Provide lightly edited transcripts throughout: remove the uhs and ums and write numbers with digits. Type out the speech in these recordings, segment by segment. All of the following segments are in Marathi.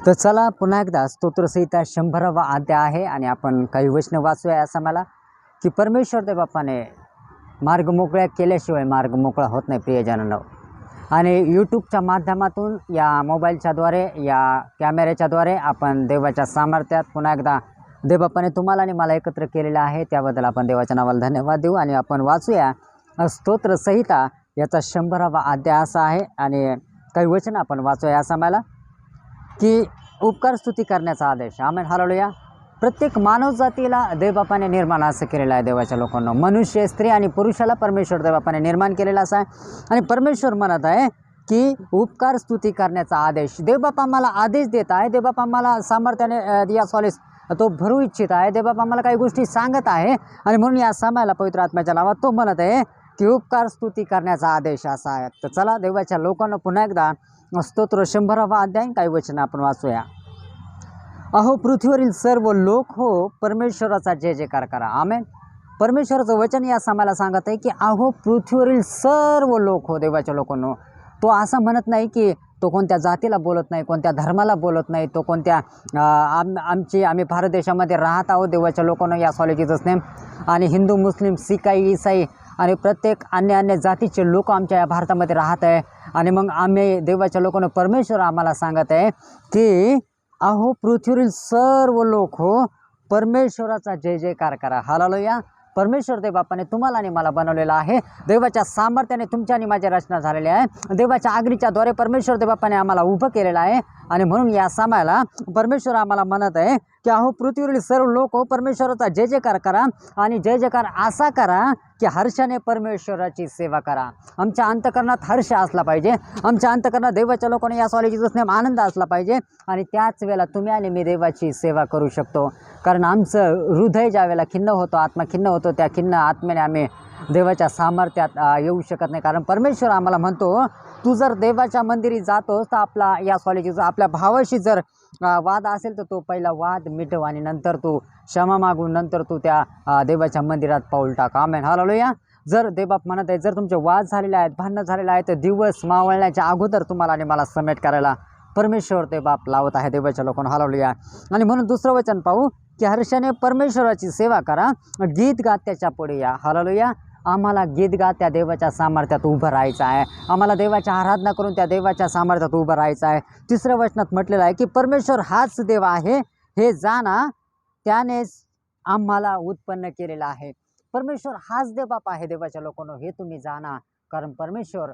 तर चला पुन्हा एकदा स्तोत्रसहिता 100वा अध्याय आहे आणि आपण काही वचन वाचूया असं मला की परमेश्वर त्या बाप्पाने मार्ग मोकळ्या केल्याशिवाय मार्ग मोकळा होत नाही प्रियजनांनो. आणि यूट्यूबच्या माध्यमातून या मोबाईलच्याद्वारे या कॅमेऱ्याच्याद्वारे आपण देवाच्या सामर्थ्यात पुन्हा एकदा देवबाप्पाने तुम्हाला आणि मला एकत्र केलेलं आहे. त्याबद्दल आपण देवाच्या नावाला धन्यवाद देऊ आणि आपण वाचूया स्तोत्रसहिता याचा 100वा अध्याय असा आहे आणि काही वचन आपण वाचूया असं मला की उपकार स्तुती करण्याचा आदेश. आमेन, हालेलुया. प्रत्येक मानवजातीला देवबापाने निर्माण असं केलेलं आहे. देवाच्या लोकांना मनुष्य, स्त्री आणि पुरुषाला परमेश्वर देवबापाने निर्माण केलेला असा आहे आणि परमेश्वर म्हणत आहे की उपकार स्तुती करण्याचा आदेश. देवबापा आम्हाला आदेश देत आहे. देवबापा आम्हाला सामर्थ्याने या सॉलिस तो भरू इच्छित आहे. देवबापा आम्हाला काही गोष्टी सांगत आहे आणि म्हणून या समयाला पवित्र आत्म्याच्या नावात तो म्हणत आहे की उपकार स्तुती करण्याचा आदेश असा आहे. तर चला देवाच्या लोकांना पुन्हा एकदा स्तोत्र 100वा अध्याय काही वचन आपण वाचूया. अहो पृथ्वीवरील सर्व लोक हो परमेश्वराचा जय जयकार करा. आमेन. परमेश्वराचं वचन या समाला सांगत आहे की अहो पृथ्वीवरील सर्व लोक हो. देवाच्या लोकांनो तो असं म्हणत नाही की तो कोणत्या जातीला बोलत नाही, कोणत्या धर्माला बोलत नाही, तो कोणत्या आम्ही भारत देशामध्ये राहत आहोत देवाच्या लोकांना या सॉलिजीचंच नेम आणि हिंदू, मुस्लिम, सिखाई, ईसाई आणि प्रत्येक अन्य जातीचे लोक आमच्या या भारतामध्ये राहत आहे. आणि मग आम्ही देवाच्या लोकांना परमेश्वर आम्हाला सांगत आहे की अहो पृथ्वीवरील सर्व लोक हो परमेश्वराचा जय जयकार करा. हालेलुया. परमेश्वर देवबापाने तुम्हाला आणि मला बनवलेला आहे. देवाच्या सामर्थ्याने तुमच्या आणि माझ्या रचना झालेल्या आहे. देवाच्या आज्ञेच्याद्वारे परमेश्वर देवबापाने आम्हाला उभं केलेलं आहे आणि म्हणून या समायाला परमेश्वर आम्हाला म्हणत आहे की अहो पृथ्वीवरील सर्व लोक हो परमेश्वराचा जय जयकार करा आणि जय जयकार असा करा की हर्षाने परमेश्वराची सेवा करा. आमच्या अंतकरणात हर्ष असला पाहिजे. आमच्या अंतकरणात देवाच्या लोकांनी या सॉलिजीचं नेम आनंद असला पाहिजे आणि त्याच वेळेला तुम्ही आणि मी देवाची सेवा करू शकतो. कारण आमचं हृदय ज्या वेळेला खिन्न होतो, आत्मा खिन्न होतो, त्या खिन्न आत्म्याने आम्ही देवाच्या सामर्थ्यात येऊ शकत नाही. कारण परमेश्वर आम्हाला म्हणतो तू जर देवाच्या मंदिरी जातोस तर आपला या सॉलिजीचा आपल्या भावाशी जर वाद असेल तर तो पहिला वाद मिटव आणि नंतर तू क्षमा मागून नंतर तू त्या देवाच्या मंदिरात पाऊल टाक. आमेन, हालेलुया. जर देवबाप म्हणत आहे जर तुमचे वाद झालेले आहेत, भांडणं झालेले आहेत तर दिवस मावळण्याच्या अगोदर तुम्हाला आणि मला समेट करायला परमेश्वर देवबाप लावत आहे देवाच्या लोकांना. हालेलुया. आणि म्हणून दुसरं वचन पाहू की हर्षाने परमेश्वराची सेवा करा, गीत गात त्याच्या पुढे या. हालेलुया. आम्हाला गीत गात त्या देवाच्या सामर्थ्यात उभं राहायचं आहे. आम्हाला देवाच्या आराधना करून त्या देवाच्या सामर्थ्यात उभं राहायचं आहे. तिसऱ्या वचनात म्हटलेलं आहे की परमेश्वर हाच देव आहे हे जाणा, त्यानेच आम्हाला उत्पन्न केलेलं आहे. परमेश्वर हाच देवबाप आहे देवाच्या लोकांनो हे तुम्ही जाणा. कारण परमेश्वर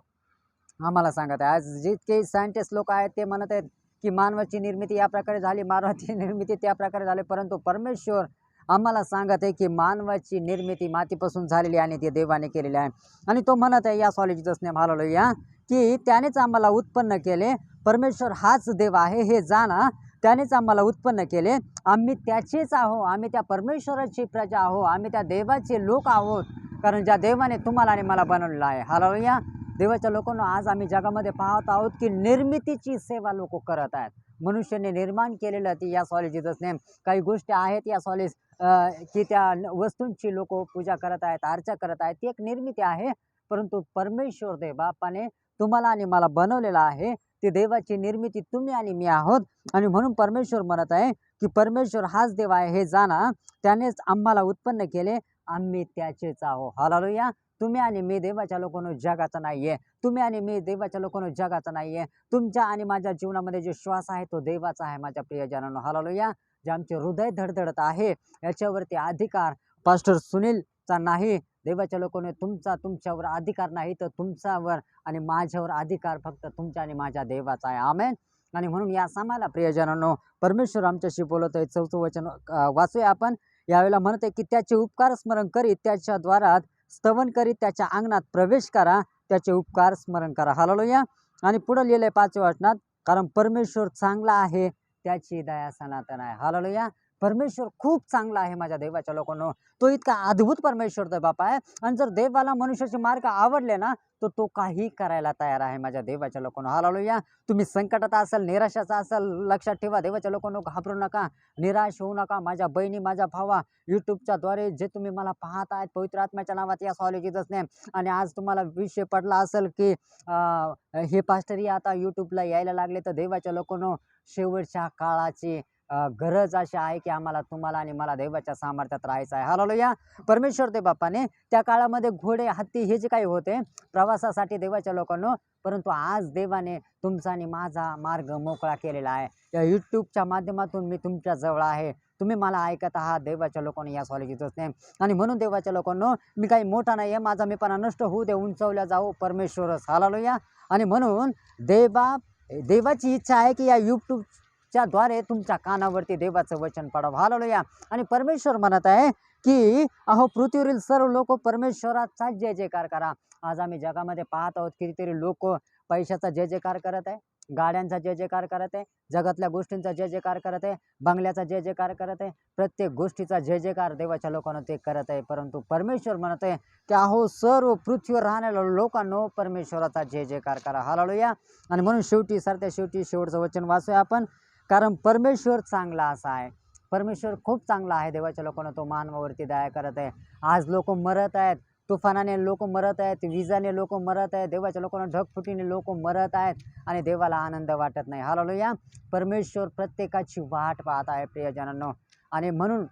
आम्हाला सांगत आहे. आज जितके सायंटिस्ट लोक आहेत ते म्हणत आहेत की मानवाची निर्मिती या प्रकारे झाली, मानवाची निर्मिती त्या प्रकारे झाली, परंतु परमेश्वर आम्हाला सांगत आहे की मानवाची निर्मिती मातीपासून झालेली आणि ती देवाने केलेली आहे. आणि तो म्हणत आहे या सॉलिजीचं नेम हालेलुया की त्यानेच आम्हाला उत्पन्न केले. परमेश्वर हाच देव आहे हे जाणा, त्यानेच आम्हाला उत्पन्न केले. आम्ही त्याचेच आहो, आम्ही त्या परमेश्वराची प्रजा आहो, आम्ही त्या देवाचे लोक आहोत. कारण ज्या देवाने तुम्हाला आणि मला बनवलेलं आहे. हालेलुया. देवाच्या लोकांना आज आम्ही जगामध्ये पाहत आहोत की निर्मितीची सेवा लोक करत आहेत. मनुष्याने निर्माण केलेलं ती या सॉलिजीचं नेम काही गोष्टी आहेत या सॉलिज की त्या वस्तूंची लोक पूजा करत आहेत, अर्चा करत आहेत. ती एक निर्मिती आहे. परंतु परमेश्वर देवबापाने तुम्हाला आणि मला बनवलेलं आहे. ती देवाची निर्मिती तुम्ही आणि मी आहोत. आणि म्हणून परमेश्वर म्हणत आहे की परमेश्वर हाच देव आहे हे जाणा, त्यानेच आम्हाला उत्पन्न केले, आम्ही त्याचेच आहो. हालेलुया. तुम्ही आणि मी देवाच्या लोकांनो जगाचा नाही आहे. तुम्ही आणि मी देवाच्या लोकांनो जगाचा नाही आहे. तुमच्या आणि माझ्या जीवनामध्ये जो श्वास आहे तो देवाचा आहे माझ्या प्रियजनांनो. हालेलुया. जे आमचे हृदय धडधडत आहे याच्यावरती अधिकार पास्टर सुनीलचा नाही. देवाच्या लोकांनो तुमच्यावर अधिकार नाही तर तुमच्यावर आणि माझ्यावर अधिकार फक्त तुमच्या आणि माझ्या देवाचा आहे. आमेन. आणि म्हणून या समाला प्रियजनांनो परमेश्वर आमच्याशी बोलत आहे. 4थं वचन वाचूया आपण. यावेळेला म्हणत आहे की त्याचे उपकार स्मरण करीत त्याच्या द्वारात स्तवन करीत त्याच्या अंगणात प्रवेश करा, त्याचे उपकार स्मरण करा. हालेलुया. आणि पुढे लिहिलंय 5व्या वचनात कारण परमेश्वर चांगला आहे, त्याची दया सनातन आहे. हालेलुया. परमेश्वर खूप चांगला आहे माझ्या देवाच्या लोकांनो. तो इतका अद्भुत परमेश्वर तर बापा आहे. आणि जर देवाला मनुष्याचे मार्ग आवडले ना, तर तो काही करायला तयार आहे माझ्या देवाच्या लोकांनो. हालेलुया. तुम्ही संकटात असाल, निराशाचा असाल, लक्षात ठेवा देवाच्या लोकांनो, घाबरू नका, निराश होऊ नका. माझ्या बहिणी, माझ्या भावा, यूट्यूबच्या द्वारे जे तुम्ही मला पाहत आहेत, पवित्र आत्म्याच्या नावात या सॉली जीसस नेम. आणि आज तुम्हाला विषय पडला असेल की हे पास्टरी आता यूट्यूबला यायला लागले, तर देवाच्या लोकांनो, शेवटच्या काळाची गरज अशी आहे की आम्हाला तुम्हाला आणि मला देवाच्या सामर्थ्यात राहायचं आहे. हालेलुया. परमेश्वर ते बापाने त्या काळामध्ये घोडे, हत्ती हे जे काही होते प्रवासासाठी देवाच्या लोकांनो, परंतु आज देवाने तुमचा आणि माझा मार्ग मोकळा केलेला आहे. या यूट्यूबच्या माध्यमातून मी तुमच्या जवळ आहे. तुम्ही मला ऐकत आहात देवाच्या लोकांनो, या सॉली जीसस नेम. आणि म्हणून देवाच्या लोकांनो, मी काही मोठा नाही आहे, माझा मीपणा नष्ट होऊ दे, उंचवल्या जाऊ परमेश्वरच. हालेलुया. आणि म्हणून देवाची इच्छा आहे की या यूट्यूबच्या द्वारे तुमच्या कानावरती देवाचं वचन पडावं. हालेलुया. आणि परमेश्वर म्हणत आहे की अहो पृथ्वीवरील सर्व लोक परमेश्वराचा जय जयकार करा. आज आम्ही जगामध्ये पाहत आहोत कितीतरी लोक पैशाचा जय जयकार करत आहे, गाड्यांचा जय जयकार करत आहे, जगातल्या गोष्टींचा जय जयकार करत आहे, बंगल्याचा जय जयकार करत आहे, प्रत्येक गोष्टीचा जय जयकार देवाच्या लोकांना ते करत आहे. परंतु परमेश्वर म्हणत आहे की अहो सर्व पृथ्वीवर राहणाऱ्या लोकांनो परमेश्वराचा जय जयकार करा. हालेलुया. आणि म्हणून शेवटचं वचन वाचूया आपण. कारण परमेश्वर चांगला असा आहे. परमेश्वर खूप चांगला आहे देवाच्या लोकांना. तो मानवावरती दया करत आहे. आज लोक मरत आहेत, तुफानाने लोक मरत आहेत, विजाने लोक मरत आहेत, देवाच्या लोकांना ढगफुटीने लोक मरत आहेत आणि देवाला आनंद वाटत नाही. हालेलुया. परमेश्वर प्रत्येकाची वाट पाहत आहे प्रियजनांनो. आणि म्हणून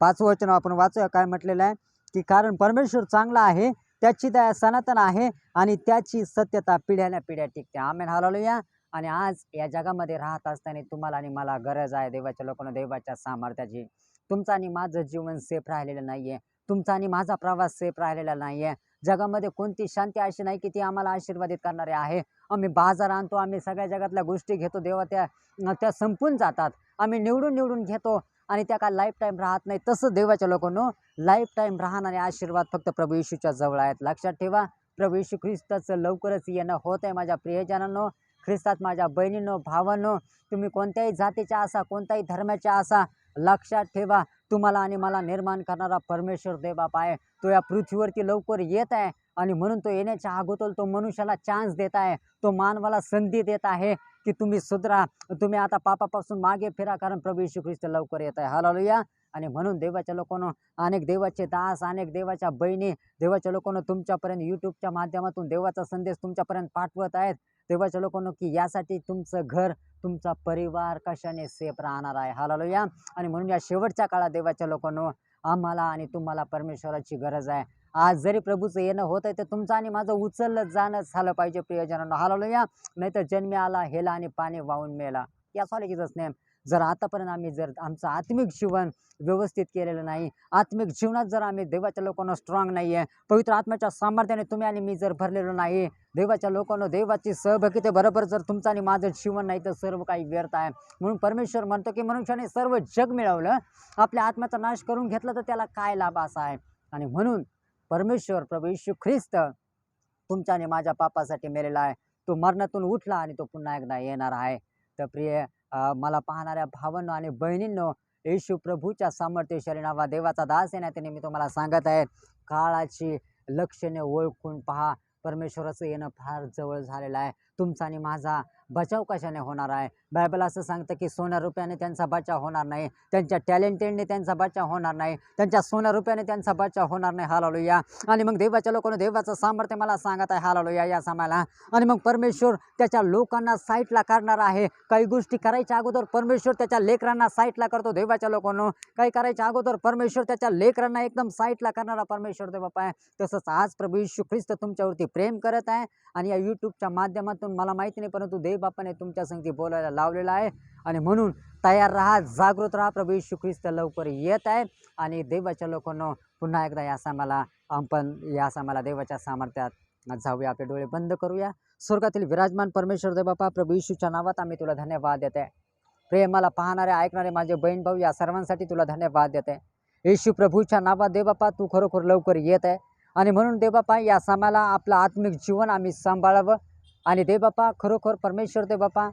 5वं वचन आपण वाचूया. काय म्हटलेलं आहे की कारण परमेश्वर चांगला आहे, त्याची दया सनातन आहे आणि त्याची सत्यता पिढ्याने पिढ्या टिकते. आमेन. हालेलुया. आणि आज या जगामध्ये राहत असताना तुम्हाला आणि मला गरज आहे देवाच्या लोकांना, देवाच्या सामर्थ्याची. तुमचं आणि माझं जीवन सेफ राहिलेलं नाही आहे. तुमचा आणि माझा प्रवास सेफ राहिलेला नाही आहे. जगामध्ये कोणती शांती अशी नाही की ती आम्हाला आशीर्वादित करणारी आहे. आम्ही बाजार आणतो, आम्ही सगळ्या जगातल्या गोष्टी घेतो, देवा त्या संपून जातात. आम्ही निवडून घेतो आणि त्या काय लाईफ टाईम राहत नाही. तसं देवाच्या लोकांनो, लाईफ टाईम राहणारे आशीर्वाद फक्त प्रभू येशूच्या जवळ आहेत. लक्षात ठेवा, प्रभू येशू ख्रिस्ताचं लवकरच येणं होत आहे माझ्या प्रियजनांनो. ख्रिस्तात माझ्या बहिणींनो, भावांनो, तुम्ही कोणत्याही जातीच्या असा, कोणत्याही धर्माच्या असा, लक्षात ठेवा, तुम्हाला आणि मला निर्माण करणारा परमेश्वर देवबाप आहे. तो या पृथ्वीवरती लवकर येत आहे आणि म्हणून तो येण्याच्या अगोदर तो मनुष्याला चान्स देत आहे. तो मानवाला संधी देत आहे की तुम्ही सुधरा, तुम्ही आता पापापासून मागे फिरा, कारण प्रभू येशू ख्रिस्त लवकर येत आहे. हालेलुया. आणि म्हणून देवाच्या लोकांनो, अनेक देवाचे दास, अनेक देवाच्या बहिणी देवाच्या लोकांनो तुमच्यापर्यंत यूट्यूबच्या माध्यमातून देवाचा संदेश तुमच्यापर्यंत पाठवत आहेत. देवाच्या लोकांनो, की यासाठी तुमचं घर, तुमचा परिवार कशाने सेफ राहणार आहे. हालेलुया. आणि म्हणून या शेवटच्या काळात देवाच्या लोकांनो, आम्हाला आणि तुम्हाला परमेश्वराची गरज आहे. आज जरी प्रभूचं येणं होत आहे तर तुमचं आणि माझं उचललं जाणं झालं पाहिजे प्रियजनांनो. हालेलुया. नाहीतर जन्मी आला हेला आणि पाणी वाहून मेला. या सॉरी जीसस नेम. जर आतापर्यंत आम्ही जर आमचं आत्मिक जीवन व्यवस्थित केलेलं नाही, आत्मिक जीवनात जर आम्ही देवाच्या लोकांना स्ट्रॉंग नाही आहे, पवित्र आत्म्याच्या सामर्थ्याने तुम्ही आणि मी जर भरलेलो नाही, देवाच्या लोकांना देवाची सहभागिते बरोबर जर तुमचं आणि माझं जीवन नाही, तर सर्व काही व्यर्थ आहे. म्हणून परमेश्वर म्हणतो की मनुष्याने सर्व जग मिळवलं, आपल्या आत्म्याचा नाश करून घेतला, तर त्याला काय लाभ असा आहे. आणि म्हणून परमेश्वर प्रभू येशू ख्रिस्त तुमच्या आणि माझ्या पापासाठी मेलेला आहे. तो मरणातून उठला आणि तो पुन्हा एकदा येणार आहे. तर प्रिय मला पाहणाऱ्या भावांनो आणि बहिणींनो, येशू प्रभूच्या सामर्थ्यशाली नावा देवाचा दास येण्याने मी तुम्हाला सांगत आहे, काळाची लक्षणे ओळखून पहा. परमेश्वराचं येणं फार जवळ झालेलं आहे. तुमचा आणि माझा बचाव कशाने होणार आहे. बायबल असं सांगतं की सोन्या रुपयाने त्यांचा बचाव होणार नाही, त्यांच्या टॅलेंटेडने त्यांचा बचाव होणार नाही, त्यांच्या सोन्या रुपयाने त्यांचा बचाव होणार नाही. हालेलुया. आणि मग देवाच्या लोकांना देवाचं सामर्थ्य मला सांगत आहे. हालेलुया. या समाला. आणि मग परमेश्वर त्याच्या लोकांना साईटला करणार आहे. काही गोष्टी करायच्या अगोदर परमेश्वर त्याच्या लेकरांना साईटला करतो. देवाच्या लोकांना काही करायच्या अगोदर परमेश्वर त्याच्या लेकरांना एकदम साईटला करणारा परमेश्वर देव बापा आहे. तसंच आज प्रभू येशू ख्रिस्त तुमच्यावरती प्रेम करत आहे. आणि या यूट्यूबच्या माध्यमातून मला माहिती नाही, परंतु देव बापाने तुमच्या संगती बोलायला लावलेला आहे. आणि म्हणून तयार राहा, जागृत राहा. प्रभू येशू ख्रिस्त लवकर येत आहे. आणि देवाच्या लोकांना पुन्हा एकदा या समाला देवाच्या सामर्थ्यात जाऊया. आपले डोळे बंद करूया. स्वर्गातील विराजमान परमेश्वर देव बापा, प्रभू येशूच्या नावात आम्ही तुला धन्यवाद देते. प्रेमाला पाहणारे, ऐकणारे माझे बहीण भाऊ या सर्वांसाठी तुला धन्यवाद देते. येशू प्रभूच्या नावात देव बापा, तू खरोखर लवकर येत आहे. आणि म्हणून देव बापा, या समाला आपलं आत्मिक जीवन आम्ही सांभाळावं. आणि देव बापा, खरोखर परमेश्वर देव बापा,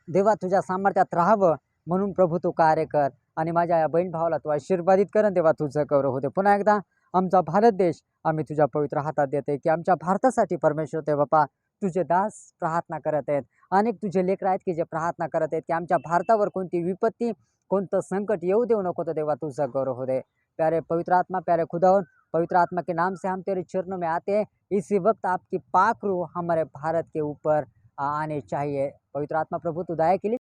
देवा तुझ्या सामर्थ्यात राहावं. म्हणून प्रभू तू कार्य कर. आणि माझ्या या बहीण भावाला तू आशीर्वादित कर देवा, तुझं गौरव होते. पुन्हा एकदा आमचा भारत देश आम्ही तुझ्या पवित्र हातात देते, की आमच्या भारतासाठी परमेश्वर ते बाप्पा तुझे दास प्रार्थना करत आहेत. अनेक तुझे लेकरं आहेत की जे प्रार्थना करत आहेत की आमच्या भारतावर कोणती विपत्ती, कोणतं संकट येऊ देऊ नको, तो देवा तुझा गौरव हो दे. प्यारे पवित्र आत्मा, प्यारे खुदावन, पवित्र आत्मा के नाम से हम तेरे चरणों में आते हैं. इसी वक्त आपकी पाक रूह हमारे भारत के ऊपर आने चाहिए. पवित्र आत्मा प्रभु, तू दया के लिए